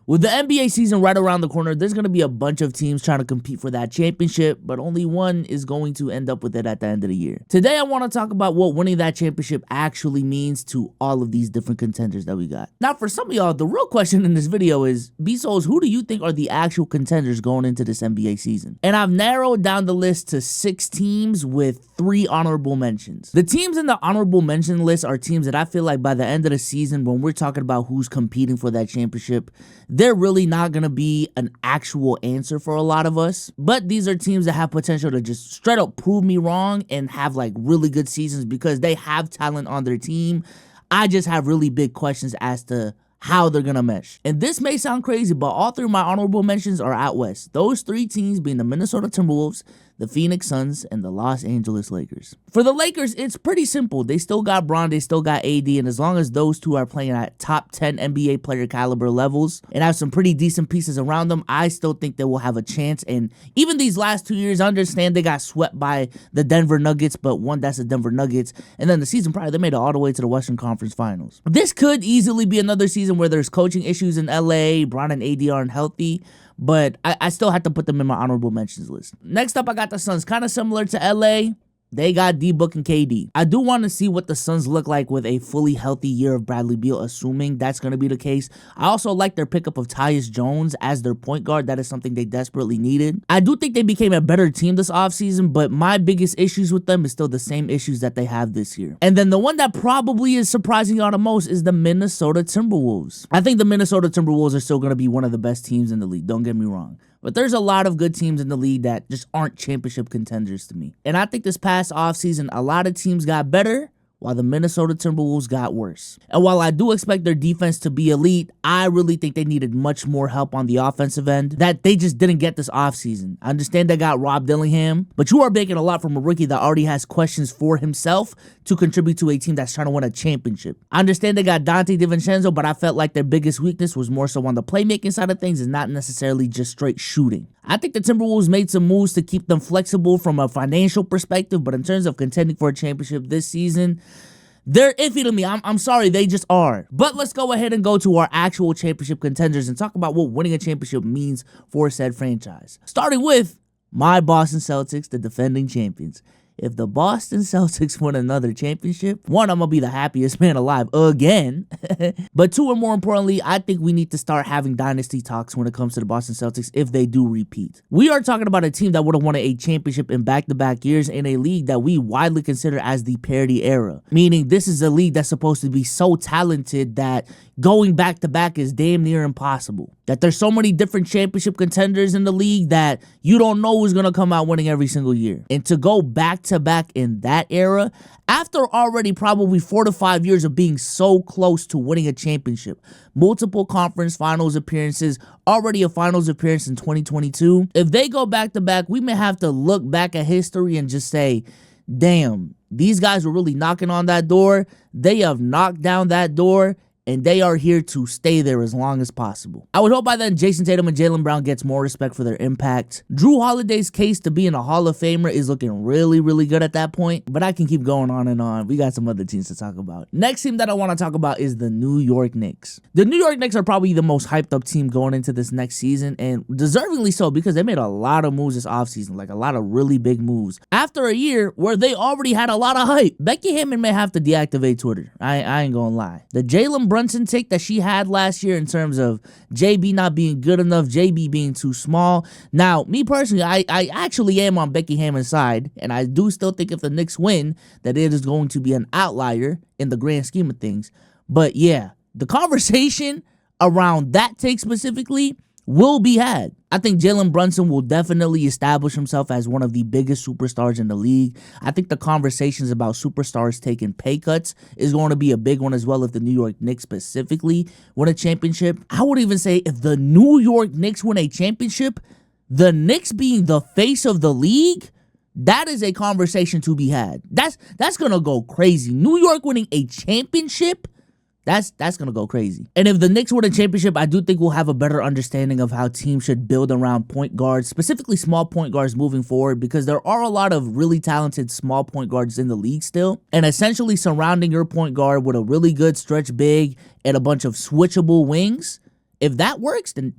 With the NBA season right around the corner, there's going to be a bunch of teams trying to compete for that championship, but only one is going to end up with it at the end of the year. Today, I want to talk about what winning that championship actually means to all of these different contenders that we got. Now, for some of y'all, the real question in this video is, BSOLZ, who do you think are the actual contenders going into this NBA season? And I've narrowed down the list to 6 teams with 3 honorable mentions. The teams in the honorable mention list are teams that I feel like by the end of the season, when we're talking about who's competing for that championship, they're really not going to be an actual answer for a lot of us. But these are teams that have potential to just straight up prove me wrong and have like really good seasons because they have talent on their team. I just have really big questions as to how they're gonna mesh. And this may sound crazy, but all 3 of my honorable mentions are out west. Those 3 teams being the Minnesota Timberwolves, the Phoenix Suns, and the Los Angeles Lakers. For the Lakers, it's pretty simple. They still got Bron, they still got AD, and as long as those 2 are playing at top 10 NBA player caliber levels and have some pretty decent pieces around them, I still think they will have a chance. And even these last 2 years, I understand they got swept by the Denver Nuggets, but one, that's the Denver Nuggets, and then the season prior, they made it all the way to the Western Conference Finals. This could easily be another season where there's coaching issues in LA, Bron and AD aren't healthy, but I still have to put them in my honorable mentions list. Next up, I got the Suns, kind of similar to LA. They got D-Book and KD. I do want to see what the Suns look like with a fully healthy year of Bradley Beal, assuming that's going to be the case. I also like their pickup of Tyus Jones as their point guard. That is something they desperately needed. I do think they became a better team this offseason, but my biggest issues with them is still the same issues that they have this year. And then the one that probably is surprising y'all the most is the Minnesota Timberwolves. I think the Minnesota Timberwolves are still going to be one of the best teams in the league. Don't get me wrong. But there's a lot of good teams in the league that just aren't championship contenders to me. And I think this past offseason, a lot of teams got better while the Minnesota Timberwolves got worse. And while I do expect their defense to be elite, I really think they needed much more help on the offensive end that they just didn't get this offseason. I understand they got Rob Dillingham, but you are banking a lot from a rookie that already has questions for himself to contribute to a team that's trying to win a championship. I understand they got Dante DiVincenzo, but I felt like their biggest weakness was more so on the playmaking side of things and not necessarily just straight shooting. I think the Timberwolves made some moves to keep them flexible from a financial perspective, but in terms of contending for a championship this season, they're iffy to me. I'm sorry, they just are. But let's go ahead and go to our actual championship contenders and talk about what winning a championship means for said franchise. Starting with my Boston Celtics, the defending champions. If the Boston Celtics win another championship, 1, I'm going to be the happiest man alive again. But 2, and more importantly, I think we need to start having dynasty talks when it comes to the Boston Celtics if they do repeat. We are talking about a team that would have won a championship in back-to-back years in a league that we widely consider as the parity era. Meaning this is a league that's supposed to be so talented that going back-to-back is damn near impossible. That there's so many different championship contenders in the league that you don't know who's going to come out winning every single year. And to go back-to-back in that era, after already probably 4 to 5 years of being so close to winning a championship, multiple conference finals appearances, already a finals appearance in 2022, if they go back-to-back, we may have to look back at history and just say, damn, these guys were really knocking on that door. They have knocked down that door, and they are here to stay there as long as possible. I would hope by then Jason Tatum and Jaylen Brown gets more respect for their impact. Drew Holiday's case to being a Hall of Famer is looking really, really good at that point, but I can keep going on and on. We got some other teams to talk about. Next team that I want to talk about is the New York Knicks. The New York Knicks are probably the most hyped up team going into this next season, and deservingly so because they made a lot of moves this offseason, like a lot of really big moves. After a year where they already had a lot of hype, Becky Hammond may have to deactivate Twitter. I ain't gonna lie. The Jalen Brunson take that she had last year in terms of JB not being good enough, JB being too small. Now, me personally, I actually am on Becky Hammond's side, and I do still think if the Knicks win, that it is going to be an outlier in the grand scheme of things. But yeah, the conversation around that take specifically will be had. I think Jalen Brunson will definitely establish himself as one of the biggest superstars in the league. I think the conversations about superstars taking pay cuts is going to be a big one as well if the New York Knicks specifically win a championship. I would even say if the New York Knicks win a championship, the Knicks being the face of the league, that is a conversation to be had. That's going to go crazy. New York winning a championship, That's going to go crazy. And if the Knicks win a championship, I do think we'll have a better understanding of how teams should build around point guards, specifically small point guards moving forward, because there are a lot of really talented small point guards in the league still. And essentially surrounding your point guard with a really good stretch big and a bunch of switchable wings If that works, then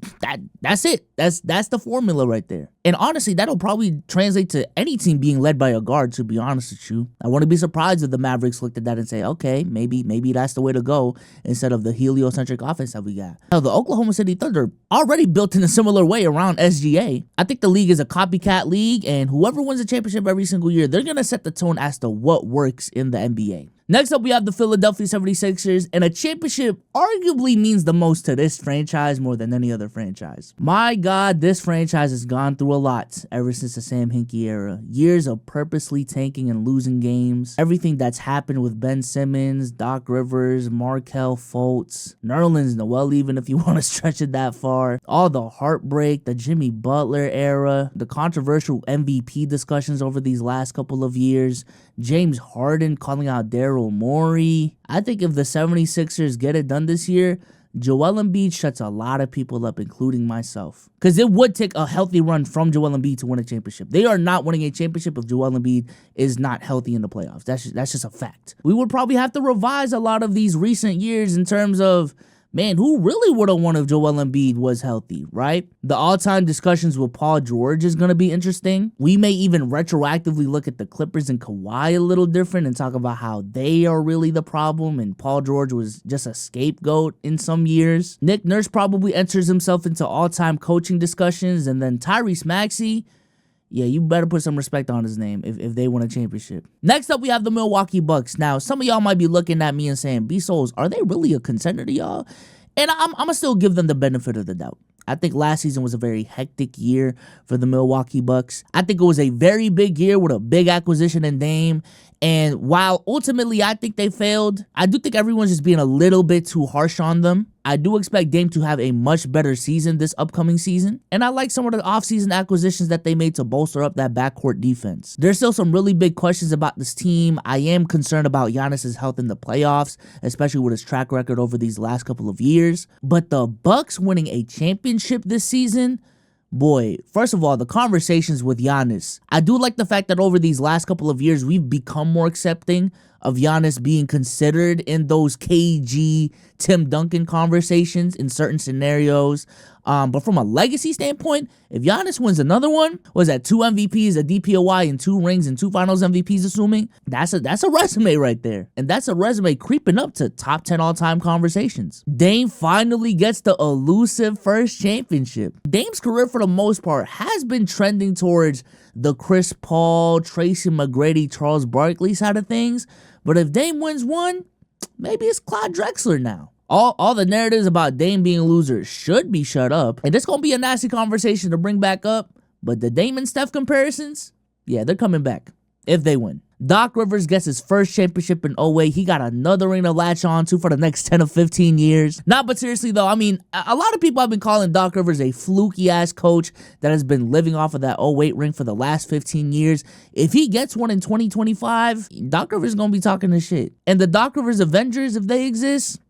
that's it. That's the formula right there. And honestly, that'll probably translate to any team being led by a guard, to be honest with you. I wouldn't be surprised if the Mavericks looked at that and say, okay, maybe that's the way to go instead of the heliocentric offense that we got. Now, the Oklahoma City Thunder already built in a similar way around SGA. I think the league is a copycat league, and whoever wins a championship every single year, they're going to set the tone as to what works in the NBA. Next up, we have the Philadelphia 76ers, and a championship arguably means the most to this franchise more than any other franchise. My God, this franchise has gone through a lot ever since the Sam Hinkie era. Years of purposely tanking and losing games. Everything that's happened with Ben Simmons, Doc Rivers, Markelle Fultz, Nerlens Noel, even if you want to stretch it that far. All the heartbreak, the Jimmy Butler era, the controversial MVP discussions over these last couple of years, James Harden calling out Daryl Morey. I think if the 76ers get it done this year, Joel Embiid shuts a lot of people up, including myself. Because it would take a healthy run from Joel Embiid to win a championship. They are not winning a championship if Joel Embiid is not healthy in the playoffs. That's just a fact. We would probably have to revise a lot of these recent years in terms of, man, who really would have won if Joel Embiid was healthy, right? The all-time discussions with Paul George is going to be interesting. We may even retroactively look at the Clippers and Kawhi a little different and talk about how they are really the problem and Paul George was just a scapegoat in some years. Nick Nurse probably enters himself into all-time coaching discussions, and then Tyrese Maxey, yeah, you better put some respect on his name if they win a championship. Next up, we have the Milwaukee Bucks. Now, some of y'all might be looking at me and saying, BSOLZ, are they really a contender to y'all? And I'm going to still give them the benefit of the doubt. I think last season was a very hectic year for the Milwaukee Bucks. I think it was a very big year with a big acquisition in Dame. And while ultimately I think they failed, I do think everyone's just being a little bit too harsh on them. I do expect Dame to have a much better season this upcoming season. And I like some of the offseason acquisitions that they made to bolster up that backcourt defense. There's still some really big questions about this team. I am concerned about Giannis's health in the playoffs, especially with his track record over these last couple of years. But the Bucks winning a championship this season, boy, first of all, the conversations with Giannis. I do like the fact that over these last couple of years, we've become more accepting of Giannis being considered in those KG, Tim Duncan conversations in certain scenarios. But from a legacy standpoint, if Giannis wins another one, was that 2 MVPs, a DPOY, and 2 rings and 2 finals MVPs, assuming, that's a resume right there. And that's a resume creeping up to top 10 all-time conversations. Dame finally gets the elusive first championship. Dame's career, for the most part, has been trending towards the Chris Paul, Tracy McGrady, Charles Barkley side of things. But if Dame wins one, maybe it's Clyde Drexler now. All the narratives about Dame being a loser should be shut up. And it's going to be a nasty conversation to bring back up. But the Dame and Steph comparisons, yeah, they're coming back if they win. Doc Rivers gets his first championship in 08. He got another ring to latch on to for the next 10 or 15 years. But seriously, though, I mean, a lot of people have been calling Doc Rivers a fluky-ass coach that has been living off of that 08 ring for the last 15 years. If he gets one in 2025, Doc Rivers is going to be talking this shit. And the Doc Rivers Avengers, if they exist,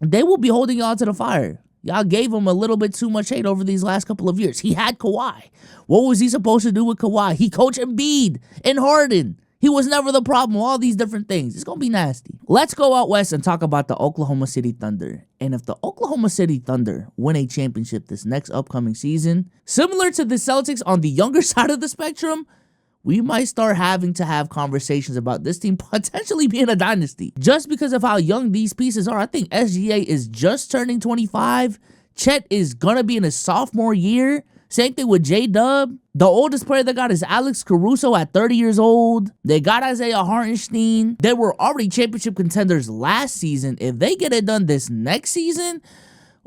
they will be holding y'all to the fire. Y'all gave him a little bit too much hate over these last couple of years. He had Kawhi. What was he supposed to do with Kawhi? He coached Embiid and Harden. He was never the problem. All these different things. It's going to be nasty. Let's go out west and talk about the Oklahoma City Thunder. And if the Oklahoma City Thunder win a championship this next upcoming season, similar to the Celtics on the younger side of the spectrum, we might start having to have conversations about this team potentially being a dynasty. Just because of how young these pieces are. I think SGA is just turning 25. Chet is going to be in his sophomore year. Same thing with J-Dub. The oldest player they got is Alex Caruso at 30 years old. They got Isaiah Hartenstein. They were already championship contenders last season. If they get it done this next season,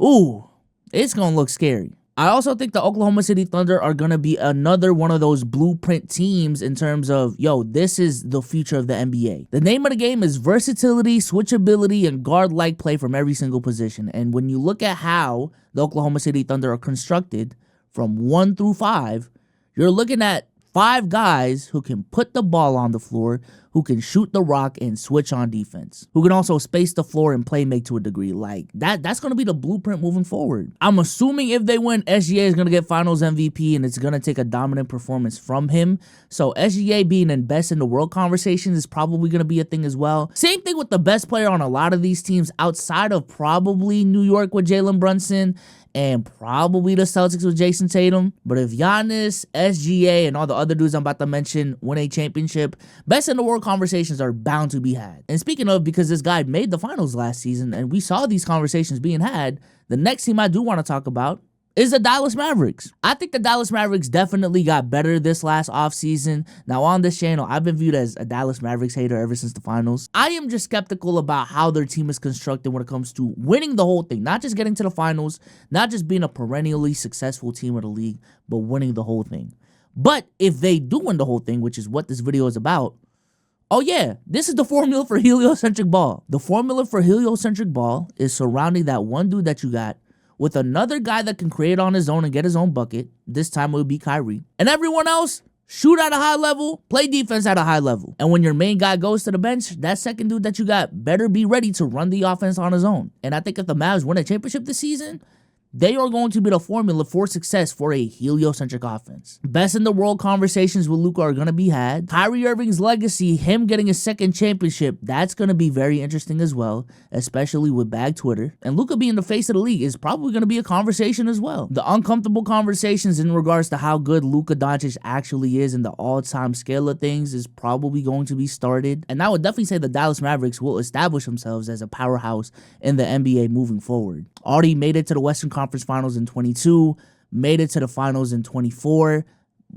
ooh, it's going to look scary. I also think the Oklahoma City Thunder are going to be another one of those blueprint teams in terms of, yo, this is the future of the NBA. The name of the game is versatility, switchability, and guard-like play from every single position. And when you look at how the Oklahoma City Thunder are constructed from 1 through 5, you're looking at 5 guys who can put the ball on the floor, who can shoot the rock and switch on defense, who can also space the floor and play make to a degree. Like, that's going to be the blueprint moving forward. I'm assuming if they win, SGA is going to get finals MVP, and it's going to take a dominant performance from him. So SGA being in best in the world conversations is probably going to be a thing as well. Same thing with the best player on a lot of these teams outside of probably New York with Jalen Brunson and probably the Celtics with Jason Tatum. But if Giannis, SGA, and all the other dudes I'm about to mention win a championship, best in the world conversations are bound to be had. And speaking of, because this guy made the finals last season and we saw these conversations being had, the next team I do want to talk about is the Dallas Mavericks. I think the Dallas Mavericks definitely got better this last offseason. Now on this channel, I've been viewed as a Dallas Mavericks hater ever since the finals. I am just skeptical about how their team is constructed when it comes to winning the whole thing. Not just getting to the finals, not just being a perennially successful team of the league, but winning the whole thing. But if they do win the whole thing, which is what this video is about, oh yeah, this is the formula for heliocentric ball. The formula for heliocentric ball is surrounding that one dude that you got with another guy that can create on his own and get his own bucket. This time it would be Kyrie. And everyone else, shoot at a high level, play defense at a high level. And when your main guy goes to the bench, that second dude that you got better be ready to run the offense on his own. And I think if the Mavs win a championship this season, they are going to be the formula for success for a heliocentric offense. Best in the world conversations with Luka are going to be had. Kyrie Irving's legacy, him getting a second championship, that's going to be very interesting as well, especially with bag Twitter. And Luka being the face of the league is probably going to be a conversation as well. The uncomfortable conversations in regards to how good Luka Doncic actually is in the all-time scale of things is probably going to be started. And I would definitely say the Dallas Mavericks will establish themselves as a powerhouse in the NBA moving forward. Already made it to the Western Conference Finals in 22, made it to the finals in 24,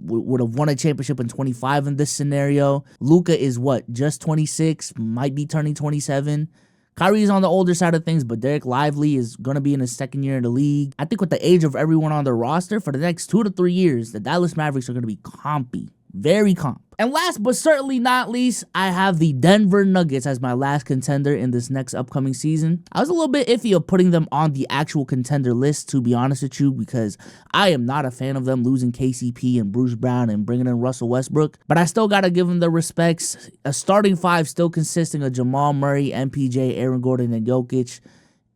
would have won a championship in 25 in this scenario. Luka is what, just 26, might be turning 27. Kyrie is on the older side of things, but Derek Lively is going to be in his second year in the league. I think with the age of everyone on their roster, for the next 2 to 3 years, the Dallas Mavericks are going to be compy, very comp. And last but certainly not least, I have the Denver Nuggets as my last contender in this next upcoming season. I was a little bit iffy of putting them on the actual contender list, to be honest with you, because I am not a fan of them losing KCP and Bruce Brown and bringing in Russell Westbrook. But I still got to give them the respects. A starting five still consisting of Jamal Murray, MPJ, Aaron Gordon, and Jokic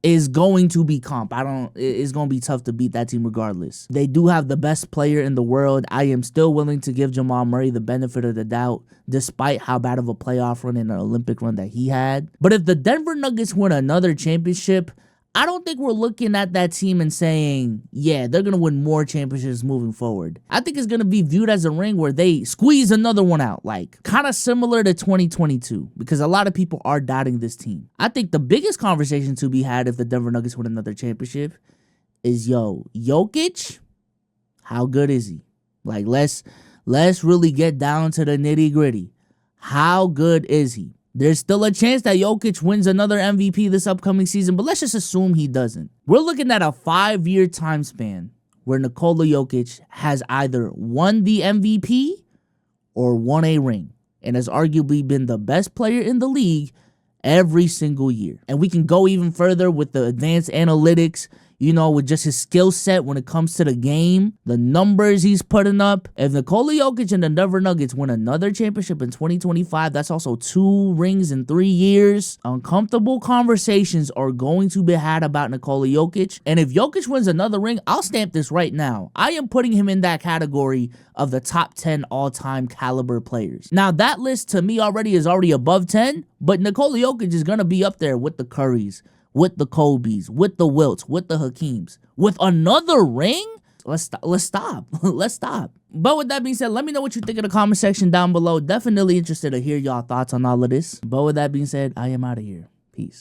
is going to be comp. It's going to be tough to beat that team regardless. They do have the best player in the world. I am still willing to give Jamal Murray the benefit of the doubt, despite how bad of a playoff run and an Olympic run that he had. But if the Denver Nuggets win another championship, I don't think we're looking at that team and saying, yeah, they're going to win more championships moving forward. I think it's going to be viewed as a ring where they squeeze another one out, like kind of similar to 2022, because a lot of people are doubting this team. I think the biggest conversation to be had if the Denver Nuggets win another championship is, yo, Jokic, how good is he? Like, let's really get down to the nitty gritty. How good is he? There's still a chance that Jokic wins another MVP this upcoming season, but let's just assume he doesn't. We're looking at a 5-year time span where Nikola Jokic has either won the MVP or won a ring and has arguably been the best player in the league every single year. And we can go even further with the advanced analytics, you know, with just his skill set when it comes to the game, the numbers he's putting up. If Nikola Jokic and the Denver Nuggets win another championship in 2025, that's also 2 rings in 3 years. Uncomfortable conversations are going to be had about Nikola Jokic. And if Jokic wins another ring, I'll stamp this right now. I am putting him in that category of the top 10 all-time caliber players. Now, that list to me is already above 10, but Nikola Jokic is going to be up there with the Currys, with the Kobe's, with the Wilts, with the Hakeems, with another ring? Let's stop. Let's stop. But with that being said, let me know what you think in the comment section down below. Definitely interested to hear y'all thoughts on all of this. But with that being said, I am out of here. Peace.